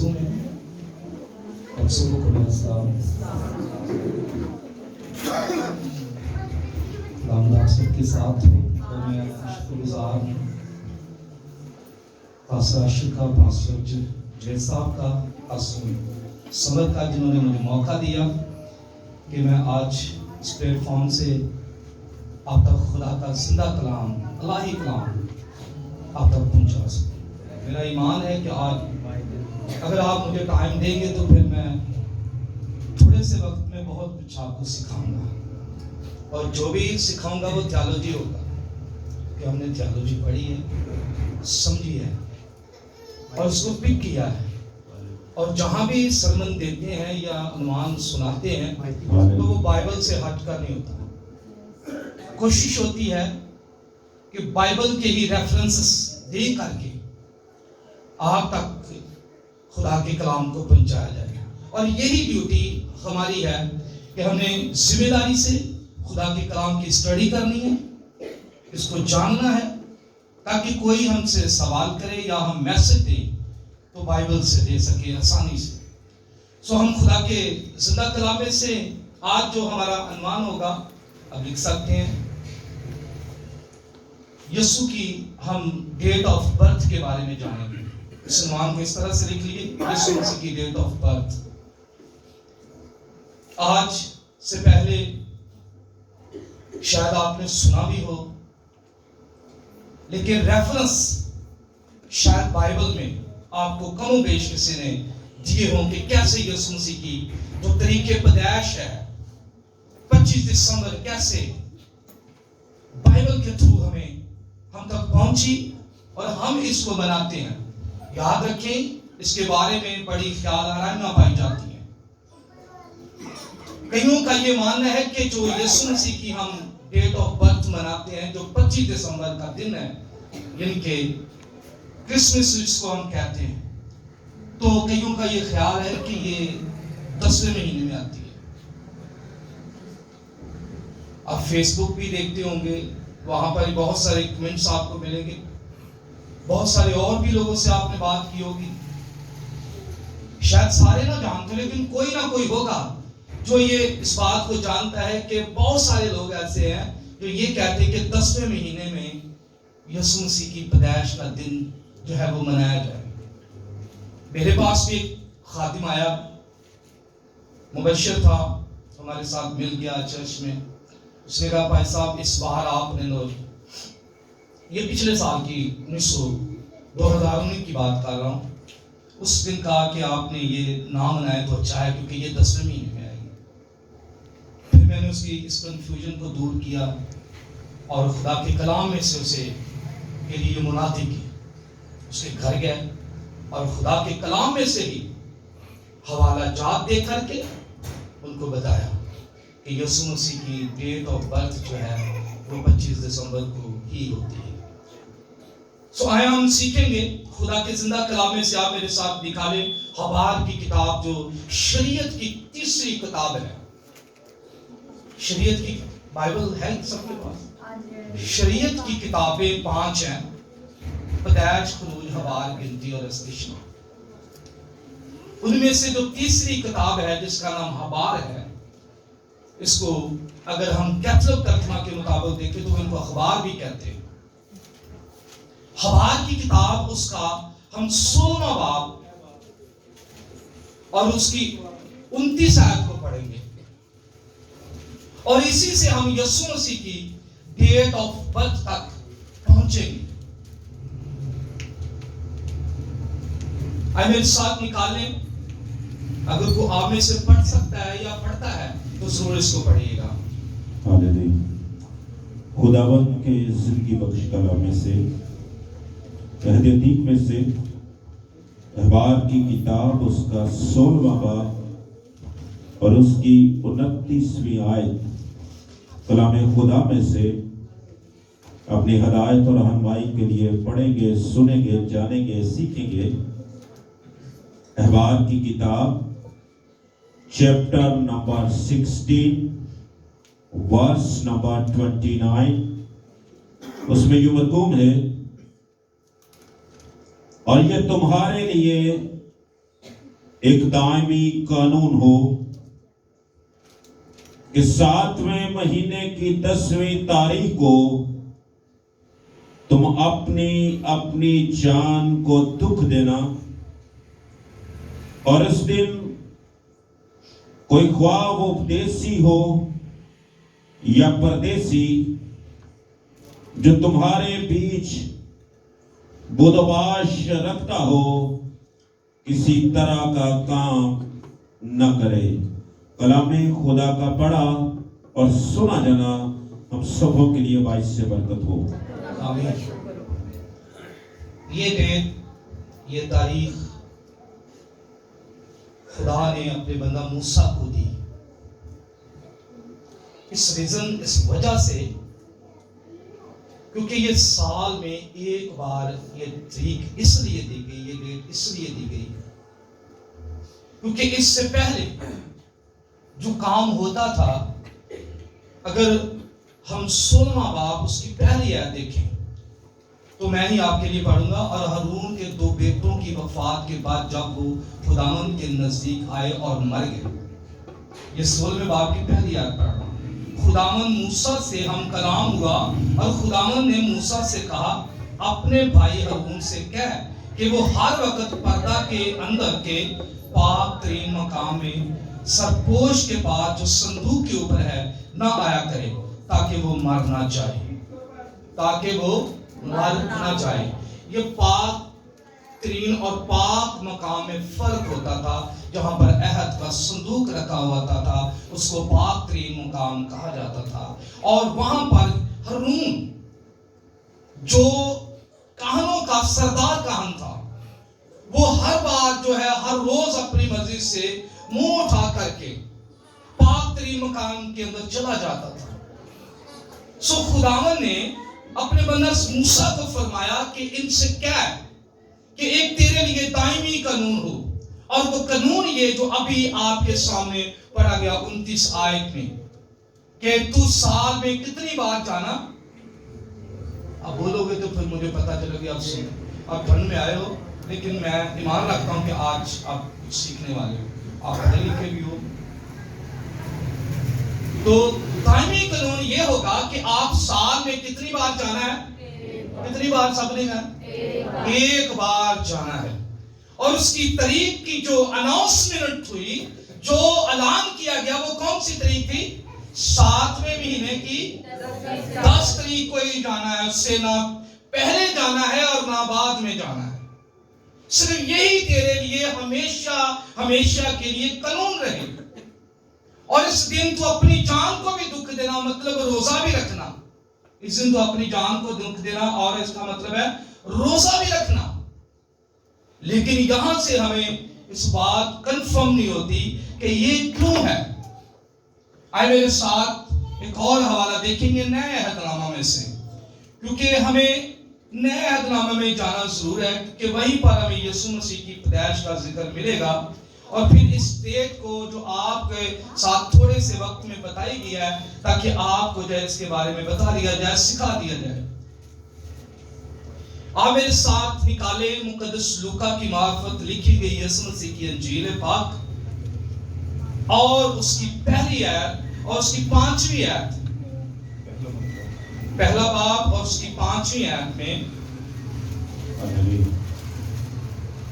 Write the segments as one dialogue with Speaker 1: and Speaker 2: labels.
Speaker 1: معصوم ہیں اور سبوں کو میرا سلام. خدا سب کے ساتھ ہو اور میں شکر گزار ہوں پاسٹر عاشق کا، پاسٹر جیل صاحب کا، پاسٹر سمر کا، جنہوں نے مجھے موقع دیا کہ میں آج اس پلیٹ فارم سے آپ تک خدا کا زندہ کلام، الہی کلام آپ تک پہنچا سکوں. میرا ایمان ہے کہ آج اگر آپ مجھے ٹائم دیں گے تو پھر میں تھوڑے سے وقت میں بہت کچھ آپ کو سکھاؤں گا، اور جو بھی سکھاؤں گا وہ تھیالوجی ہوگا کہ ہم نے تھیالوجی پڑھی ہے، سمجھی ہے اور اس کو پک کیا ہے. اور جہاں بھی سرمن دیتے ہیں یا عنوان سناتے ہیں تو وہ بائبل سے ہٹ کر نہیں ہوتا. کوشش ہوتی ہے کہ بائبل کے ہی ریفرنسز دے کر کے آپ تک خدا کے کلام کو پہنچایا جائے. اور یہی ڈیوٹی ہماری ہے کہ ہم نے ذمہ داری سے خدا کے کلام کی اسٹڈی کرنی ہے، اس کو جاننا ہے، تاکہ کوئی ہم سے سوال کرے یا ہم میسج دیں تو بائبل سے دے سکے آسانی سے. سو ہم خدا کے زندہ کلام میں سے آج جو ہمارا عنوان ہوگا اب لکھ سکتے ہیں. یسوع کی ہم ڈیٹ آف برتھ کے بارے میں جانیں گے. اس عنوان کو اس طرح سے لکھ لیجیے، یسوع مسیح کی ڈیٹ آف برتھ. آج سے پہلے شاید آپ نے سنا بھی ہو، لیکن ریفرنس شاید بائبل میں آپ کو کم و بیش کسی نے دیے ہوں کہ کیسے یسوع مسیح کی جو طریقے پیدائش ہے 25 دسمبر کیسے بائبل کے تھرو ہم تک پہنچی اور ہم اس کو مناتے ہیں. یاد رکھیں اس کے بارے میں بڑی خیال آرائیاں پائی جاتی ہیں. کئیوں کا یہ ماننا ہے کہ جو یسوع مسیح کی ہم ڈیٹ آف برتھ مناتے ہیں جو 25 دسمبر کا دن ہے، یعنی کہ کرسمس جس کو ہم کہتے ہیں، تو کئیوں کا یہ خیال ہے کہ یہ 10ویں مہینے میں آتی ہے. آپ فیس بک بھی دیکھتے ہوں گے، وہاں پر بہت سارے کمنٹس آپ کو ملیں گے. بہت سارے اور بھی لوگوں سے آپ نے بات کی ہوگی، شاید سارے نہ جانتے لیکن کوئی نہ کوئی ہوگا جو یہ اس بات کو جانتا ہے کہ بہت سارے لوگ ایسے ہیں جو یہ کہتے ہیں کہ 10ویں مہینے میں یسوع مسیح کی پیدائش کا دن جو ہے وہ منایا جائے. میرے پاس بھی ایک خادم آیا، مبشر تھا، ہمارے ساتھ مل گیا چرچ میں. اس نے کہا بھائی صاحب اس بار آپ نے یہ پچھلے سال کی 2019 کی بات کر رہا ہوں، اس دن کہا کہ آپ نے یہ نام منائے تو اچھا ہے کیونکہ یہ 10ویں مہینے میں آئے گی. پھر میں نے اس کی اس کنفیوژن کو دور کیا اور خدا کے کلام میں سے اسے کے لیے منادی کی. اس کے گھر گئے اور خدا کے کلام میں سے ہی حوالہ جات دے کر کے ان کو بتایا کہ یسوع مسیح کی ڈیٹ آف برتھ جو ہے وہ 25 دسمبر کو ہی ہوتی ہے. سو آیا ہم سیکھیں گے خدا کے زندہ کلام میں سے. آپ میرے ساتھ نکالیں حبار کی کتاب جو شریعت کی تیسری کتاب ہے. شریعت کی بائبل ہے سب کے پاس؟ شریعت کی کتابیں 5 ہیں: پیدائش، خروج، حبار، گنتی اور استثنا. ان میں سے جو تیسری کتاب ہے جس کا نام حبار ہے، اس کو اگر ہم کیتھولک ترجمہ کے مطابق دیکھیں تو ان کو اخبار بھی کہتے ہیں. حبار کی کتاب اس کا ہم 16واں باب اور اس کی 29 آیت کو پڑھیں گے اور اسی سے ہم یسوع مسیح کی ڈیٹ آف برتھ تک پہنچیں گے. آئے میرے ساتھ نکالیں. اگر کوئی آپ میں سے پڑھ سکتا ہے یا پڑھتا ہے تو ضرور اس کو پڑھیے گا.
Speaker 2: خداوند کے زندگی بخش کلام میں سے عہد عتیق میں سے احبار کی کتاب اس کا 16واں باب اور اس کی 29ویں آیت کلام خدا میں سے اپنی ہدایت اور رہنمائی کے لیے پڑھیں گے، سنیں گے، جانیں گے، سیکھیں گے. احبار کی کتاب چیپٹر نمبر 16 ورس نمبر 29. اس میں یوں مکتوب ہے، اور یہ تمہارے لیے ایک دائمی قانون ہو کہ 7ویں مہینے کی 10ویں تاریخ کو تم اپنی جان کو دکھ دینا، اور اس دن کوئی خواہ وہ دیسی ہو یا پردیسی جو تمہارے بیچ بدوباش رکھتا ہو، کسی طرح کا کام نہ کرے۔ کلام خدا کا پڑھا اور سنا جانا ہم سبوں کے لیے باعث سے برکت ہو۔
Speaker 1: آمین۔ یہ ڈیٹ، یہ تاریخ خدا نے اپنے بندہ موسیٰ کو دی، اس وجہ سے کیونکہ یہ سال میں ایک بار یہ تاریخ اس لیے دی گئی، یہ ڈیٹ اس لیے دی گئی کیونکہ اس سے پہلے جو کام ہوتا تھا، اگر ہم 16واں باب اس کی پہلی آیت دیکھیں تو میں ہی آپ کے لیے پڑھوں گا۔ اور ہارون کے 2 بیٹوں کی وفات کے بعد جب وہ خداوند کے نزدیک آئے اور مر گئے، یہ 16ویں باب کی پہلی آیت پڑھ رہا ہوں۔ خداوند موسیٰ سے ہم کلام ہوا اور خداوند نے موسیٰ سے کہا، اپنے بھائی ہارون سے کہہ کہ وہ ہر وقت پردہ کے اندر کے پاک ترین مقام میں سرپوش کے بعد جو صندوق کے اوپر ہے نہ آیا کرے، تاکہ وہ مر نہ جائے۔ یہ پاک ترین اور پاک مقام میں فرق ہوتا تھا۔ جہاں پر عہد کا صندوق رکھا ہوا تھا اس کو پاک ترین مقام کہا جاتا تھا، اور وہاں پر ہارون جو کہنوں کا سردار کہن تھا، وہ ہر بار جو ہے ہر روز اپنی مرضی سے منہ اٹھا کر کے پاک ترین مقام کے اندر چلا جاتا تھا۔ سو خداوند نے اپنے بندہ موسیٰ کو فرمایا کہ ان سے کہہ کہ ایک تیرے لیے دائمی قانون ہو، اور وہ قانون یہ جو ابھی آپ کے سامنے پڑھا گیا 29 آیت میں، کہ تو سال میں کتنی بار جانا۔ اب بولو گے تو پھر مجھے پتا چلے گا آپ ٹھنڈ میں آئے ہو، لیکن میں ایمان رکھتا ہوں کہ آج آپ کچھ سیکھنے والے ہو، آپ پڑھے لکھے بھی ہو۔ تو دائمی قانون یہ ہوگا کہ آپ سال میں کتنی بار جانا ہے؟ کتنی بار؟ سب نے کہا ایک بار جانا ہے۔ اور اس کی تاریخ کی جو اناؤنسمنٹ ہوئی، جو اعلان کیا گیا، وہ کون سی تاریخ تھی؟ 7ویں مہینے کی 10 تاریخ کو ہی جانا ہے، اس سے نہ پہلے جانا ہے اور نہ بعد میں جانا ہے۔ صرف یہی تیرے لیے ہمیشہ کے لیے قانون رہے۔ اور اس دن تو اپنی جان کو بھی دکھ دینا، مطلب روزہ بھی رکھنا۔ اس دن تو اپنی جان کو دکھ دینا اور اس کا مطلب ہے روزہ بھی رکھنا۔ لیکن یہاں سے ہمیں اس بات کنفرم نہیں ہوتی کہ یہ کیوں ہے۔ آئے میرے ساتھ ایک اور حوالہ دیکھیں گے نئے عہد نامہ میں سے، کیونکہ ہمیں نئے عہد نامہ میں جانا ضرور ہے، کہ وہیں پر ہمیں یسوع مسیح کی پیدائش کا ذکر ملے گا، اور پھر اس ڈیٹ کو جو آپ کے ساتھ تھوڑے سے وقت میں بتائی گیا ہے، تاکہ آپ کو جو ہے اس کے بارے میں بتا دیا جائے، سکھا دیا جائے۔ آپ میرے ساتھ نکالے مقدس لوکا کی معرفت لکھی گئی یسوع مسیح کی انجیل پاک، اور اس کی پہلی آیت اور اس کی 5ویں آیت، پہلا باب اور اس کی 5ویں آیت میں،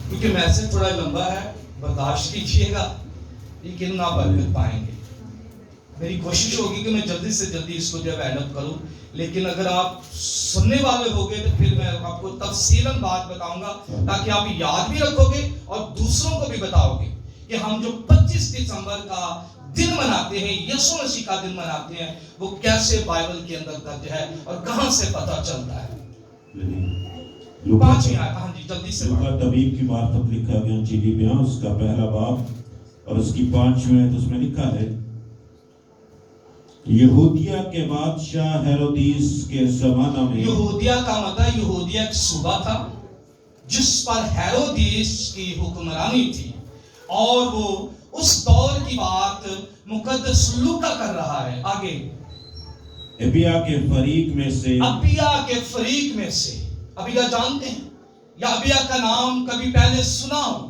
Speaker 1: کیونکہ میسج تھوڑا لمبا ہے، برداشت کیجیے گا، لیکن آپ برکت پائیں گے۔ میری کوشش ہوگی کہ میں جلدی سے جلدی اس کو جو ہے اینڈ اپ کروں، لیکن اگر آپ سننے والے ہوگے تو پھر میں آپ کو تفصیلاً بات بتاؤں گا، تاکہ آپ یاد بھی رکھو گے اور دوسروں کو بھی بتاؤ گے کہ ہم جو 25 دسمبر کا دن مناتے ہیں، یسوع مسیح کا دن مناتے ہیں، وہ کیسے بائبل کے اندر درج ہے اور کہاں سے پتہ چلتا ہے۔ 5ویں آیت، ہاں جی جلدی سے۔
Speaker 2: لوکا طبیب کی معرفت لکھا گیا انجیلی بیان، اس کا پہلا باب اور اس کی 5ویں آیت، اس میں لکھا ہے، یہودیہ کے بادشاہ ہیرودیس کے زمانہ میں،
Speaker 1: یہودیہ کا مطلب یہودیہ ایک صوبہ تھا جس پر ہیرودیس کی حکمرانی تھی، اور وہ اس دور کی بات مقدس لوکا کر رہا ہے۔ آگے،
Speaker 2: ابیا کے فریق میں سے،
Speaker 1: ابیا کے فریق میں سے، ابیا جانتے ہیں یا ابیا کا نام کبھی پہلے سنا ہو؟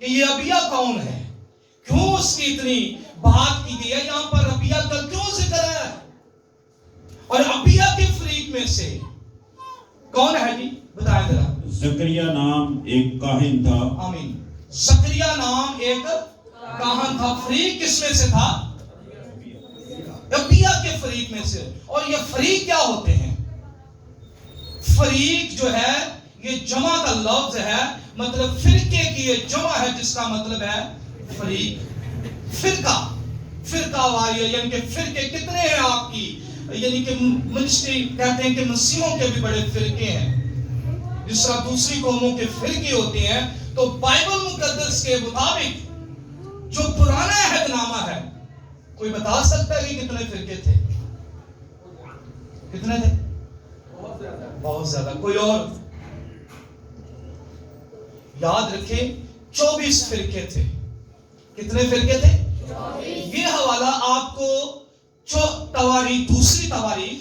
Speaker 1: کہ یہ ابیہ کون ہے, کیوں اس کی اتنی بات کی گئی ہے, یہاں پر ابیہ کا کیوں ذکر ہے, اور ابیہ کے فریق میں سے کون ہے جی بتائیں ذرا.
Speaker 2: زکریا نام ایک کاہن تھا.
Speaker 1: آمین. زکریا نام ایک کاہن تھا. فریق کس میں سے تھا؟ ابیہ کے فریق میں سے. اور یہ فریق کیا ہوتے ہیں؟ فریق جو ہے یہ جمع کا لفظ ہے, مطلب فرقے کی یہ جمع ہے جس کا مطلب ہے فریق. فرقہ, فرقہ واریہ, یعنی کہ فرقے کتنے ہیں آپ کی, یعنی کہ منشی کہتے ہیں کہ مسیحوں کے بھی بڑے فرقے ہیں, جس طرح دوسری قوموں کے فرقے ہوتے ہیں. تو بائبل مقدس کے مطابق جو پرانا عہد نامہ ہے, کوئی بتا سکتا ہے کہ کتنے فرقے تھے؟ کتنے تھے؟ بہت زیادہ. کوئی اور یاد رکھے 24 فرقے تھے. کتنے فرقے تھے؟ یہ حوالہ آپ کو تواریخ, دوسری تواریخ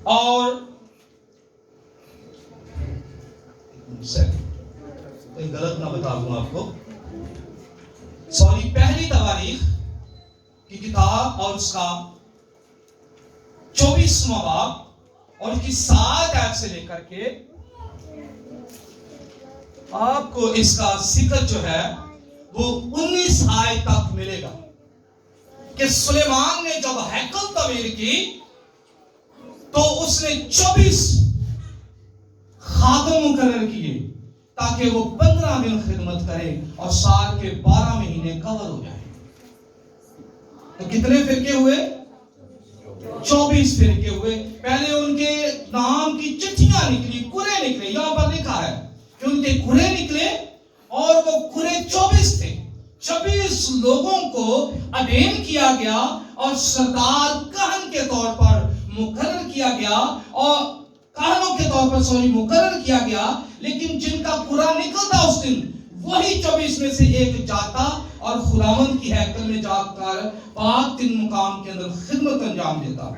Speaker 1: اور کوئی غلط نہ بتا دوں آپ کو, سوری, پہلی تواریخ کی کتاب اور اس کا 24واں باب اور اس کی 7 آیت سے لے کر کے آپ کو اس کا ذکر جو ہے وہ 19 آیت تک ملے گا کہ سلیمان نے جب ہیکل تعمیر کی تو اس نے 24 خادم مقرر کیے تاکہ وہ 15 دن خدمت کرے اور سال کے 12 مہینے کور ہو جائے. تو کتنے فرقے ہوئے؟ 24 فرقے ہوئے. پہلے ان کے نام کی چٹھیاں نکلی, کرے نکلے. یہاں پر لکھا ہے کہ ان کے کرے نکلے اور وہ کرے 24 تھے. 24 لوگوں کو اڈین کیا گیا اور سردار کہن کے طور پر مقرر کیا گیا, اور کہنوں کے طور پر مقرر کیا گیا. لیکن جن کا کرا نکلتا اس دن وہی 24 میں سے ایک جاتا اور خداوند کی ہیکل میں جا کر پاک تن مقام کے اندر خدمت انجام دیتا.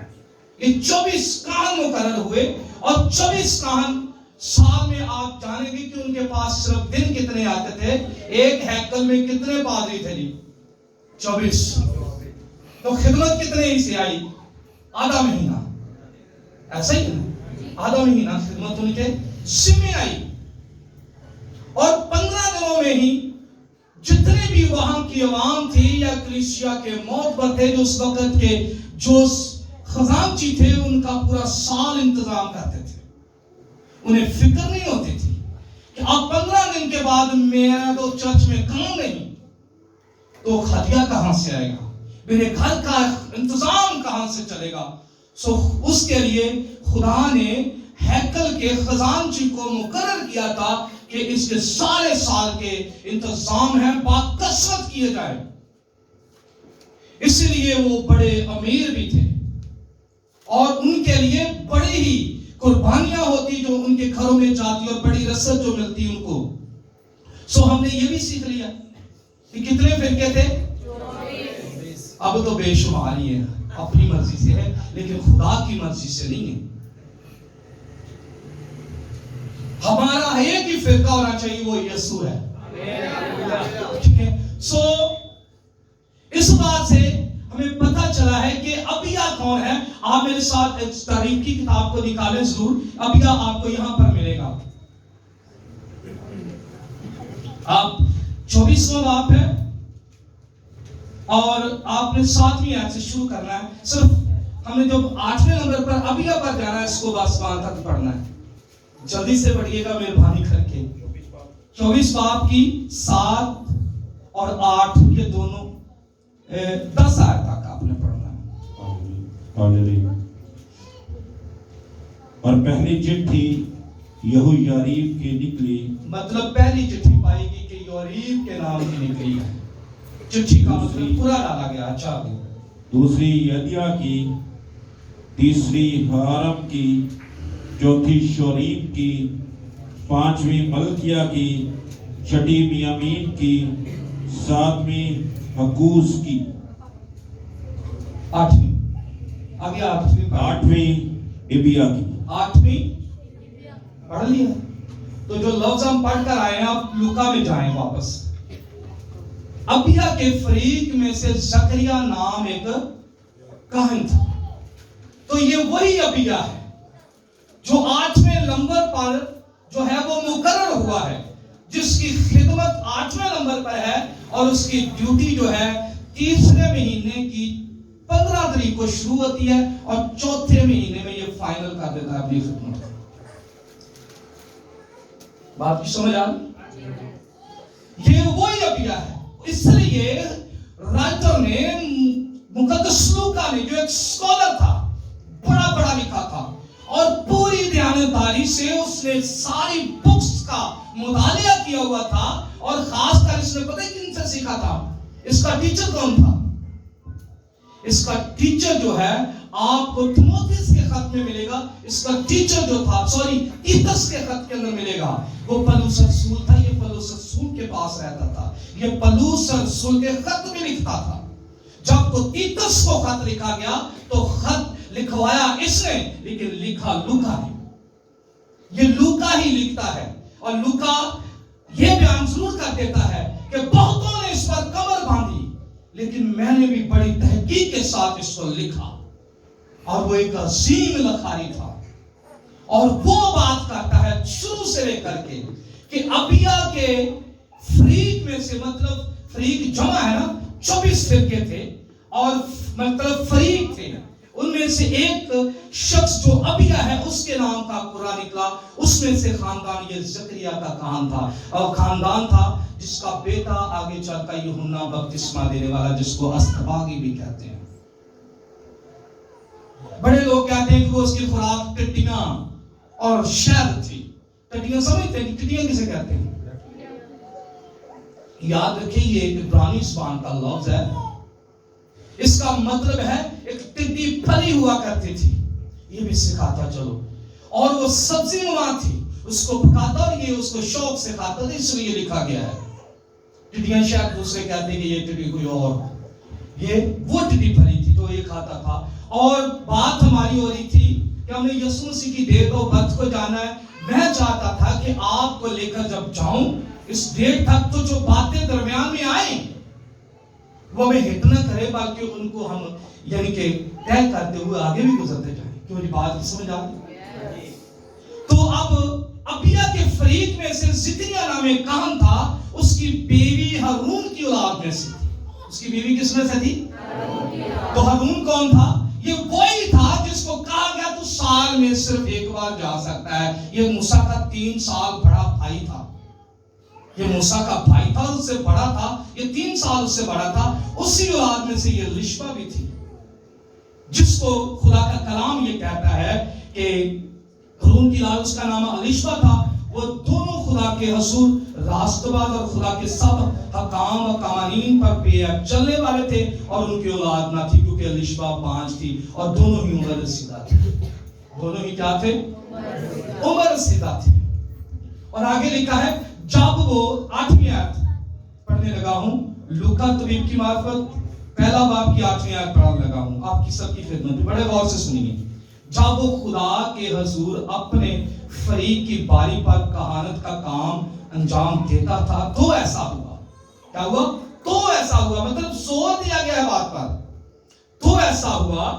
Speaker 1: یہ 24 کہن مقرر ہوئے, اور 24 کہن سال میں آپ جانیں گے کہ ان کے پاس صرف دن کتنے آتے تھے. ایک ہیکل میں کتنے پادری تھے جی؟ 24. تو خدمت کتنے ہی سے آئی؟ آدھا مہینہ. ایسا ہی نا, آدھا مہینہ خدمت ان کے ذمہ آئی. اور 15 دنوں میں ہی جتنے بھی وہاں کی عوام تھی یا کلیسیا کے معتبر تھے جو اس وقت کے جو خزانچی تھے, ان کا پورا سال انتظام کرتے تھے. انہیں فکر نہیں ہوتی تھی کہ اب 15 دن کے بعد میرا تو چرچ میں کام نہیں, تو خدیہ کہاں سے آئے گا, میرے گھر کا انتظام کہاں سے چلے گا. سو اس کے لیے خدا نے ہیکل کے خزانچی کو مقرر کیا تھا کہ اس کے سارے سال کے انتظام ہیں باکثرت کیے جائے. اس لیے وہ بڑے امیر بھی تھے اور ان کے لیے بڑی ہی قربانیاں ہوتی جو ان کے گھروں میں جاتی اور بڑی رسد جو ملتی ان کو. سو ہم نے یہ بھی سیکھ لیا کہ کتنے فرقے تھے؟ اب تو بے شمار ہی ہے, اپنی مرضی سے ہے لیکن خدا کی مرضی سے نہیں ہے. ہمارا ایک ہی فرقہ ہونا چاہیے, وہ یسوع ہے. ٹھیک ہے. سو اس بات سے ہمیں پتہ چلا ہے کہ ابیہ کون ہے. آپ میرے ساتھ تاریخ کی کتاب کو نکالیں ضرور. ابیہ آپ کو یہاں پر ملے گا. آپ 24واں باب ہے اور آپ نے 7ویں آیت سے شروع کرنا ہے. صرف ہم نے جو 8ویں نمبر پر ابیہ پر جانا ہے, اس کو بس وہاں تک پڑھنا ہے. جلدی سے پڑھیے گا مہربانی کر کے. 24 باب کی 7 اور 8 یہ دونوں 10 آیت تک آپ نے پڑھنا ہے.
Speaker 2: اور پہلی چٹھی یہویاریب کی نکلی.
Speaker 1: مطلب پہلی چٹھی پائی گی کہ یوریب کے نام کی نکلی ہے. چٹھی کا مطلب پورا ڈالا گیا. اچھا.
Speaker 2: دوسری یدیا کی, تیسری حرم کی, چوتھی شوریب کی, 5ویں ملکیہ کی, 6ٹھی میامین کی, 7ویں حکوز کی,
Speaker 1: 8ویں آگے 8ویں
Speaker 2: ابیا کی.
Speaker 1: 8ویں پڑھ لیا. تو جو لفظ ہم پڑھ کر آئے ہیں آپ لوکا میں جائیں واپس. ابیا کے فریق میں سے زکریا نام ایک کاہن تھا. تو یہ وہی ابیا ہے جو 8ویں نمبر پر جو ہے وہ مقرر ہوا ہے, جس کی خدمت 8ویں نمبر پر ہے, اور اس کی ڈیوٹی جو ہے 3رے مہینے کی 15 تاریخ کو شروع ہوتی ہے اور 4تھے مہینے میں یہ فائنل کر دیتا ہے اپنی خدمت. بات کی سمجھ آ رہی؟ یہ وہی ابیا ہے. اس لیے رائٹر نے مقدس لوکا نے جو ایک اسکالر تھا, بڑا لکھا تھا, اور پوری دیانتداری سے اس نے ساری بکس کا مطالعہ کیا ہوا تھا, اور خاص کر اس نے پتہ کن سے سیکھا تھا؟ اس کا ٹیچر کون تھا؟ اس کا ٹیچر جو ہے آپ کو تیموتھیوس کے خط میں ملے گا. اس کا ٹیچر جو تھا تیتس کے خط کے اندر ملے گا, وہ پولس رسول تھا. یہ پولس رسول کے پاس رہتا تھا, یہ پولس رسول کے خط میں لکھتا تھا. جب تو تیتس کو خط لکھا گیا تو خط لکھوایا اس نے, لیکن لکھا لوکا نے. یہ لوکا ہی لکھتا ہے, اور لوکا یہ بیان ضرور کر دیتا ہے کہ بہتوں نے اس پر کمر باندھی, لیکن میں نے بھی بڑی تحقیق کے ساتھ اس کو لکھا. اور وہ ایک عظیم لکھاری تھا, اور وہ بات کرتا ہے شروع سے لے کر کے کہ ابیا کے فریق میں سے, مطلب فریق جمع ہے نا, 24 فرقے تھے اور مطلب فریق تھے. ان میں سے ایک شخص جو ابیا ہے اس کے نام کا قرآن نکلا. اس میں سے خاندان یہ زکریا کا کہان تھا, اور خاندان تھا جس کا بیٹا آگے چل کر یوحنا بپتسمہ دینے والا, جس کو استباغی بھی کہتے ہیں. بڑے لوگ کہتے ہیں کہ وہ اس کی خوراک ٹڈیاں اور شہد تھی. ٹڈیاں سمجھتے ہیں ٹڈیاں کسے کہتے ہیں؟ یاد رکھیں یہ عبرانی زبان کا لفظ ہے. اس کا مطلب ہے ایک ٹڈی پلی ہوا کرتی تھی, یہ بھی سکھاتا چلو. اور وہ سبزی نما تھی, اس کو پکاتا اور یہ اس کو شوق سے کھاتا تھا, اس لیے لکھا گیا ہے. ٹڈیاں شاید دوسرے کہتے ہیں کہ یہ ٹڈی کوئی اور, یہ وہ ٹڈی پلی تھی جو یہ کھاتا تھا. اور بات ہماری ہو رہی تھی کہ ہم نے یسوع مسیح کی ڈیٹ اور وقت کو جانا ہے. میں چاہتا تھا کہ آپ کو لے کر جب جاؤں اس ڈیٹ تک, تو جو باتیں درمیان میں آئیں وہ ہمیں ہٹ نہ کرے, بلکہ ان کو ہم یعنی کہ طے کرتے ہوئے آگے بھی گزرتے جائیں. کیوں یہ بات کی سمجھ آ گئی؟ تو اب ابیا کے فریق میں سے زکریا نام ایک کاہن تھا, اس کی بیوی ہارون کی اولاد میں سے تھی. اس کی بیوی کس میں سے تھی؟ تو ہارون کون تھا؟ یہ وہی تھا جس کو کہا گیا تو سال میں صرف ایک بار جا سکتا ہے. یہ موسیٰ کا 3 سال بڑا بھائی تھا. یہ موسیٰ کا بھائی تھا, اس سے بڑا تھا, یہ 3 سال اس سے بڑا تھا. اسی اولاد میں سے یہ رشبہ بھی تھی, جس کو خدا کا کلام یہ کہتا ہے کہ ہارون کی اولاد, اس کا نام الیشبہ تھا. وہ دونوں خدا کے حضور راست باز اور خدا کے سب حکام و قوانین پر پہ چلنے والے تھے, اور ان کی اولاد نہ تھی کیونکہ الیشبہ 5 تھی, اور دونوں ہی عمر رسیدہ تھے. دونوں ہی کیا تھے؟ عمر رسیدہ تھے. اور آگے لکھا ہے جب وہ 8ویں آیت پڑھنے لگا ہوں, لوکا طبیب کی معرفت 1 باب کی 8ویں آیت پڑھنے لگا ہوں آپ کی سب کی خدمت میں, بڑے غور سے سنیے. جب وہ خدا کے حضور اپنے فریق کی باری پر کہانت کا کام انجام دیتا تھا تو ایسا ہوا. کیا ہوا؟ تو ایسا ہوا, مطلب زور دیا گیا ہے بات پر. تو ایسا ہوا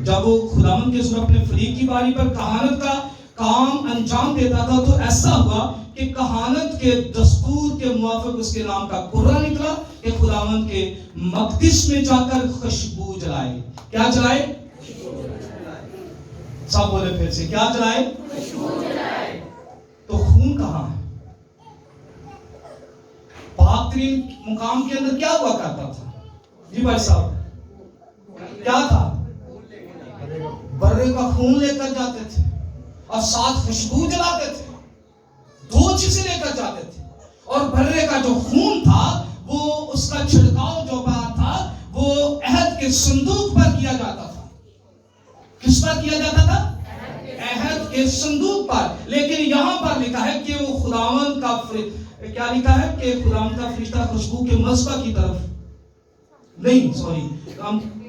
Speaker 1: جب وہ خداوند کے حضور اپنے فریق کی باری پر کہانت کا کام انجام دیتا تھا تو ایسا ہوا کہ کہانت کے دستور کے موافق اس کے نام کا قرہ نکلا کہ خداوند کے مقدس میں جا کر خوشبو جلائے. کیا جلائے؟ سب بولے پھر سے, کیا جلائے؟ خوشبو جلائے. تو خون کہاں ہے؟ پاک ترین مقام کے اندر کیا ہوا کرتا تھا؟ جی بھائی صاحب, کیا تھا؟ برے کا خون لے کر جاتے تھے اور ساتھ خوشبو جلاتے تھے. 2 چیزیں لے کر جاتے تھے. اور برے کا جو خون تھا وہ اس کا چھڑکاؤ جو بات تھا وہ عہد کے صندوق پر کیا جاتا تھا. کس پر کیا جاتا تھا؟ عہد کے صندوق پر. لیکن یہاں پر لکھا ہے کہ وہ خداوند کا کیا لکھا ہے کہ خداوند کا فرشتہ خوشبو کے مذبح کی طرف نہیں,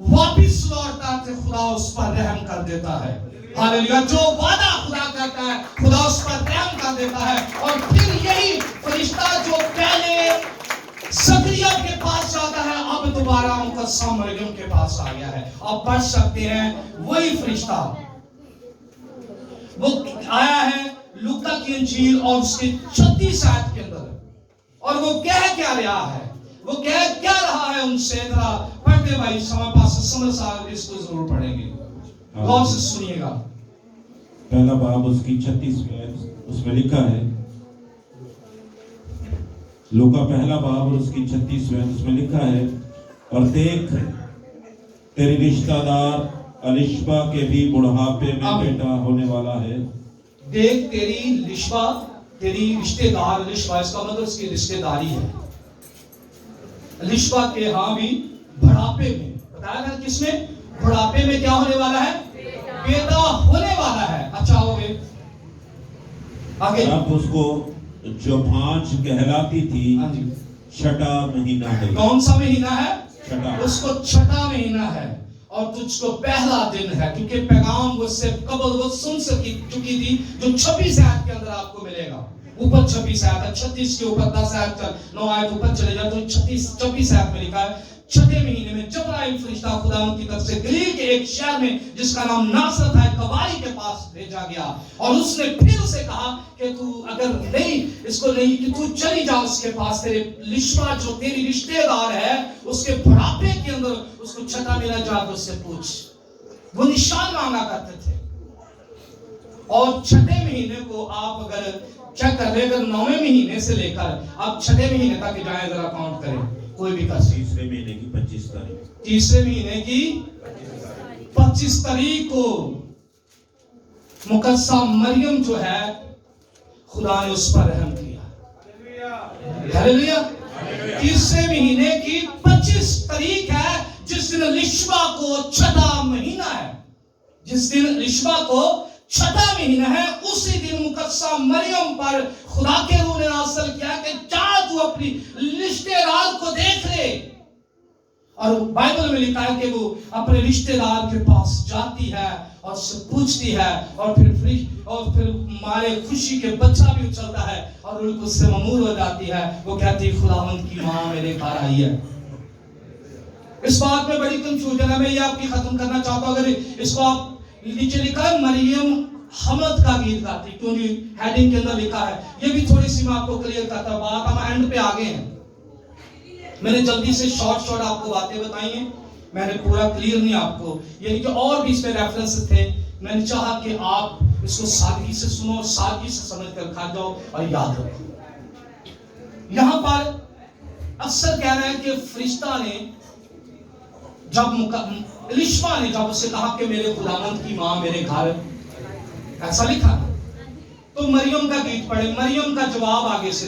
Speaker 1: واپس لوٹتا ہے خدا اس پر رحم کر دیتا ہے. ہاللیلویا. جو وعدہ خدا کرتا ہے خدا اس پر رحم کر دیتا ہے. اور پھر یہی فرشتہ جو پہلے زکریا کے پاس جاتا ہے اب دوبارہ مقدسہ مریم کے پاس آ گیا ہے. آپ پڑھ سکتے ہیں وہی فرشتہ وہ آیا ہے لوکا کی انجیل اور اس کے 36 آیت کے اندر. اور وہ کہہ کیا رہا ہے, وہ کہہ کیا رہا ہے ان سے؟ ذرا پڑھتے بھائی, ہمارے پاس سمجھ سال اس کو ضرور پڑھیں گے, غور سے سنیے گا.
Speaker 2: پہلا باب اس کی 36ویں آیت اس میں لکھا ہے, لوکا پہلا باب اور اس کی 36ویں آیت اس میں لکھا ہے, اور دیکھ تیری رشتہ دار الشبا کے بھی بڑھاپے میں بیٹا ہونے والا ہے.
Speaker 1: دیکھ تیری لشبا, تیری رشتہ دار, لشبا اس کا مطلب اس کی رشتہ داری ہے. لشبا کے ہاں بھی بڑھاپے میں, بتایا نا کس میں؟ بڑھاپے میں کیا ہونے والا ہے؟ بیٹا ہونے والا ہے. اچھا ہو گئے آگے.
Speaker 2: اب اس کو جو بھانج کہلاتی تھی چھٹا مہینہ ہے.
Speaker 1: کون سا مہینہ ہے؟
Speaker 2: چھٹا.
Speaker 1: اس کو چھٹا مہینہ ہے اور تجھ کو پہلا دن ہے, کیونکہ پیغام اس سے قبل وہ سن چکی تھی جو 26 آیت کے اندر آپ کو ملے گا. اوپر 26 آیت ہے, 36 کے اوپر 10 آیت چل 9 آیت اوپر چلے جائے تو 26 آیت میں لکھا ہے چھٹے مہینے میں جبرائیل فرشتہ خدا کی طرف سے گلیل کے ایک شہر میں جس کا نام ناصرت ہے کباری کے پاس بھیجا گیا. اور اس نے پھر اسے کہا کہ تو اگر نہیں اس کو نہیں کہ تو چلی جا اس کے پاس, تیرے لشبا جو تیری رشتہ دار ہے اس کے بڑھاپے کے اندر اس کو چھٹا ملا, جا کے اس سے پوچھ. وہ نشان مانگا کرتے تھے. اور چھٹے مہینے کو آپ اگر چیک کر لیں, اگر 9ویں مہینے سے لے کر آپ چھٹے مہینے تک جائیں, ذرا کاؤنٹ کریں, کوئی بھی کر.
Speaker 2: تیسرے مہینے کی 25 تاریخ,
Speaker 1: تیسرے مہینے کی 25 تاریخ کو مقدسہ مریم جو ہے خدا نے اس پر رحم کیا. ہلیلویا. تیسرے مہینے کی 25 تاریخ ہے جس دن لشبا کو چھٹا مہینہ ہے. جس دن لشبا کو چھٹا مہینہ ہے اسی دن مقدسہ مریم پر خدا کے روح نے نازل کیا کہ جا تو اپنی رشتہ دار کو دیکھ لے. اور بائبل میں لکھا ہے کہ وہ اپنے رشتہ دار کے پاس جاتی ہے اور اس سے پوچھتی ہے, اور پھر مارے خوشی کے بچہ بھی اچھلتا ہے اور ان کو سے ممور ہو جاتی ہے. وہ کہتی خداوند کی ماں میرے گھر آئی ہے. اس بات میں بڑی کنفیوژن ہے, میں یہ آپ کی ختم کرنا چاہتا ہوں. اگر اس کو آپ نیچے لکھا ہے مریم حمد کا گیت گاتی, کیونکہ ہیڈنگ کے اندر لکھا ہے. یہ بھی تھوڑی سی میں آپ کو کلیئر کرتا ہوں. بات ہم اینڈ پہ آگے ہیں, میں نے جلدی سے شارٹ آپ کو باتیں بتائی ہیں, میں نے پورا کلیئر نہیں آپ کو, یعنی کہ اور بھی اس میں ریفرنس تھے. میں نے چاہا کہ آپ اس کو سادگی سے سنو, سادگی سے سمجھ کر کھا جاؤ اور یاد رکھو. یہاں پر اکثر کہہ رہے ہیں کہ فرشتہ نے جب لشبا نے جب اسے کہا کہ میرے خداوند کی ماں میرے گھر, ایسا لکھا تو مریم کا گیت پڑھے. مریم کا جواب آگے سے